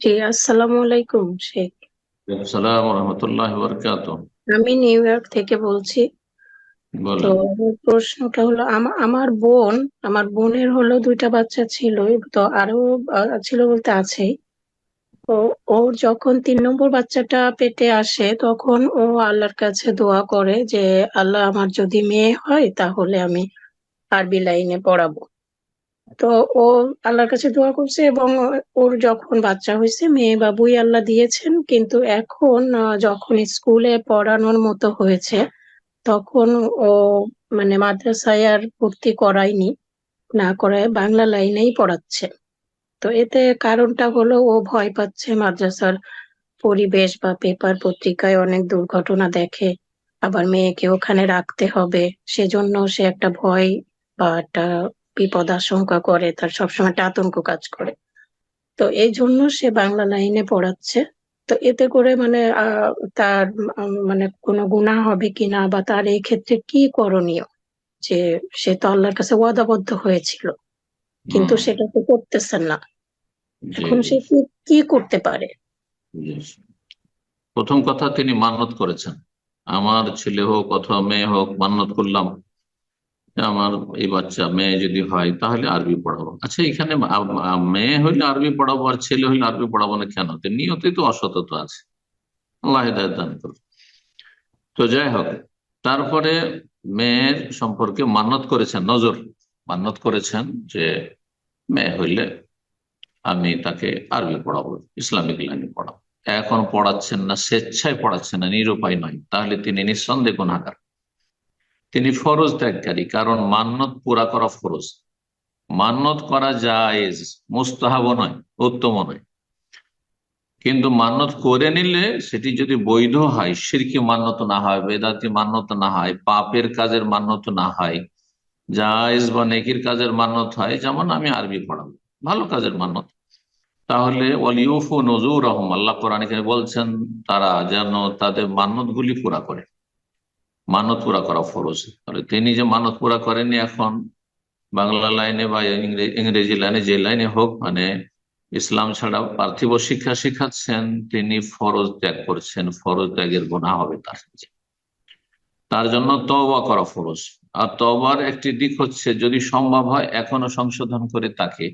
জি, আসসালামু আলাইকুম শেখ। সালাম রহমতুল্লাহ বরকাত। আমি নিউ ইয়র্ক থেকে বলছি। তো বলেন। প্রশ্নটা হলো আমার বোনের হলো দুইটা বাচ্চা ছিল। তো আরো ছিল বলতে আছেই। তো ওর যখন 3 নম্বর বাচ্চাটা পেটে আসে তখন ও আল্লাহর কাছে দোয়া করে যে আল্লাহ, আমার যদি মেয়ে হয় তাহলে আমি আরবি লাইনে পড়াবো। তো ও আল্লাহর কাছে দোয়া করছে এবং ওর যখন বাচ্চা হয়েছে মেয়ে বাবুই আল্লাহ দিয়েছেন, কিন্তু এখন যখন স্কুলে পড়ানোর মতো হয়েছে তখন ও মানে মাদ্রাসায় আর ভর্তি করায়নি, না করায় বাংলা লাইনেই পড়াচ্ছে। তো এতে কারণটা হলো ও ভয় পাচ্ছে মাদ্রাসার পরিবেশ বা পেপার পত্রিকায় অনেক দুর্ঘটনা দেখে, আবার মেয়েকে ওখানে রাখতে হবে, সেজন্য সে একটা ভয় বা একটা বিপদ আশঙ্কা করে, তার সবসময় একটা আতঙ্ক কাজ করে। তো এই জন্য সে বাংলা লাইনে পড়াচ্ছে। তো এতে করে মানে তার মানে কোনো গুনাহ হবে কিনা বা তার এই ক্ষেত্রে কি করণীয়, যে সে তো আল্লাহর কাছে ওয়াদাবদ্ধ হয়েছিল কিন্তু হুম। সেটা তো করতেছেন না। জি, এখন জি, সে কি কি করতে পারে? জি। প্রথম কথা, তিনি মান্যত করেছেন। আমার ছেলে হোক অথবা মেয়ে হোক, মান্যত করলাম যে আমার এই বাচ্চা মেয়ে যদি হয় তাহলে আরবি পড়াবো। আচ্ছা, এখানে মেয়ে হইলে আরবি পড়াবো আর ছেলে হইলে আরবি পড়াবো না কেন? তো নিয়তেই তো অসততা আছে। আল্লাহ হিদায়াত দান করুন। তো যাই হোক, তারপরে মেয়ের সম্পর্কে মান্যত করেছেন, নজর মান্যত করেছেন যে মেয়ে হইলে আমি তাকে আরবি পড়াবো, ইসলামিক লাইনে পড়াবো। এখন পড়াচ্ছেন না, স্বেচ্ছায় পড়াচ্ছেন না, নিরুপায় নয়, তাহলে তিনি নিঃসন্দেহে গুনাহগার। তিনি ফরজ ত্যাগকারী, কারণ মান্যত পুরা করা ফরজ। মান্যত করা জায়েজ, মুস্তাহাব নয়, উত্তম নয়। কিন্তু মান্যত করে নিলে সেটি যদি বৈধ হয়, শিরকি মান্যত না হয়, বেদাতি মান্যত না হয়, পাপের কাজের মান্যত না হয়, জায়েজ বা নেকির কাজের মান্যত হয়, যেমন আমি আরবি পড়াবো, ভালো কাজের মান্যত, তাহলে ওয়ালিউফু নজুরহুম, আল্লাহ কোরআনে এখানে বলছেন তারা যেন তাদের মান্যত গুলি পুরা করে। মানত পুরা করা ফরজ। তাহলে তিনি যে মানত পুরা করেননি, এখন বাংলা লাইনে বা ইংরেজি লাইনে, যে লাইনে হোক, মানে ইসলাম ছাড়া পার্থিব শিক্ষা শিখাচ্ছেন, তিনি ফরজ ত্যাগ করছেন, ফরজ ত্যাগের গুনাহ হবে তার। তার জন্য তওবা করা ফরজ। আর তওবার একটি দিক হচ্ছে, যদি সম্ভব হয় এখনো সংশোধন করে তাকে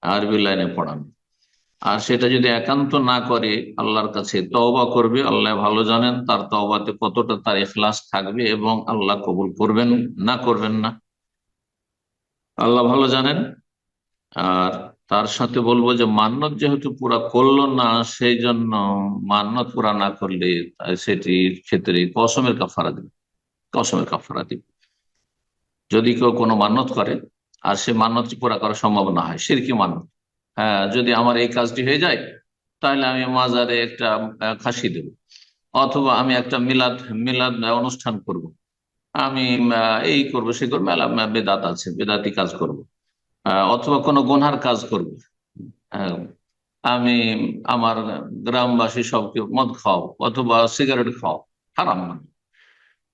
আরবি লাইনে পড়ানো। আর সেটা যদি একান্ত না করে, আল্লাহর কাছে তওবা করবে, আল্লাহ ভালো জানেন তার তওবাতে কতটা তার ইখলাস থাকবে এবং আল্লাহ কবুল করবেন না করবেন না, আল্লাহ ভালো জানেন। আর তার সাথে বলবো যে মান্যত যেহেতু পুরা করলো না, সেই জন্য মান্যত পুরা না করলে সেটির ক্ষেত্রে কসমের কাফারা দিবে। কসমের কাফারা দিবে। যদি কেউ কোনো মান্যত করে আর সে মান্যতটি পুরা করা সম্ভব না হয়, শিরকি মান্যত, হ্যাঁ, যদি আমার এই কাজটি হয়ে যায় তাহলে আমি মাজারে একটা খাসি দেব, অথবা আমি একটা মিলাদ মিলাদ অনুষ্ঠান করব, আমি এই করব সে করবো, মেলা বেদাত আছে, বেদাতি কাজ করব, অথবা কোনো গুনহার কাজ করব, আহ, আমি আমার গ্রামবাসী সবকে মদ খাও অথবা সিগারেট খাও, হারাম না।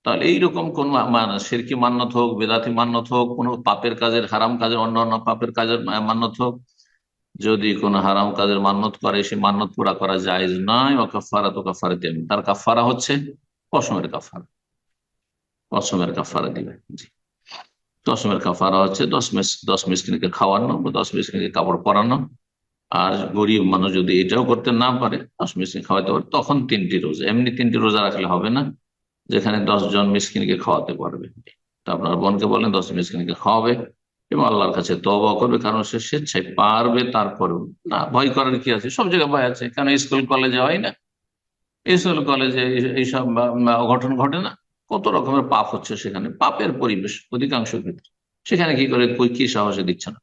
তাহলে এইরকম কোন শিরকি মান্যত হোক, বেদাতি মান্যত হোক, কোন পাপের কাজের, হারাম কাজের, অন্যান্য পাপের কাজের মান্যত হোক, যদি কোন হারাম কাজের মান্যত করে, সে মান্যত পুরা করা জায়েজ নয়। ও কাফারা তো কাফারা দেন, তার কাফারা হচ্ছে কসমের কাফারা। কসমের কাফারা দিবে। জি। কসমের কাফারা হচ্ছে 10 মিসকিনকে খাওয়ানো বা 10 মিসকিনকে কাপড় পরানো। আর গরিব মানুষ যদি এটাও করতে না পারে, 10 মিসকিন খাওয়াতে পারে, তখন 3টি রোজা, এমনি 3টি রোজা রাখলে হবে না, যেখানে 10 জন মিসকিনকে খাওয়াতে পারবে। তা আপনার বোনকে বলেন 10 মিসকিনকে খাওয়াবে এবং আল্লাহর কাছে তওবা করবে, কারণ সে স্বেচ্ছায় পারবে। তারপরেও না, ভয় করার কি আছে? সব জায়গায় ভয় আছে, কেন স্কুল কলেজে হয় না? স্কুল কলেজে এইসব অঘটন ঘটে না? কত রকমের পাপ হচ্ছে সেখানে, পাপের পরিবেশ অধিকাংশ ক্ষেত্রে। সেখানে কি করে কি সাহসে দিচ্ছে না?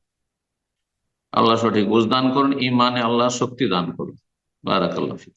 আল্লাহ সঠিক বুঝ দান করুন, ইমানে আল্লাহ শক্তি দান করুন। বারাকাল্লাহ ফিক।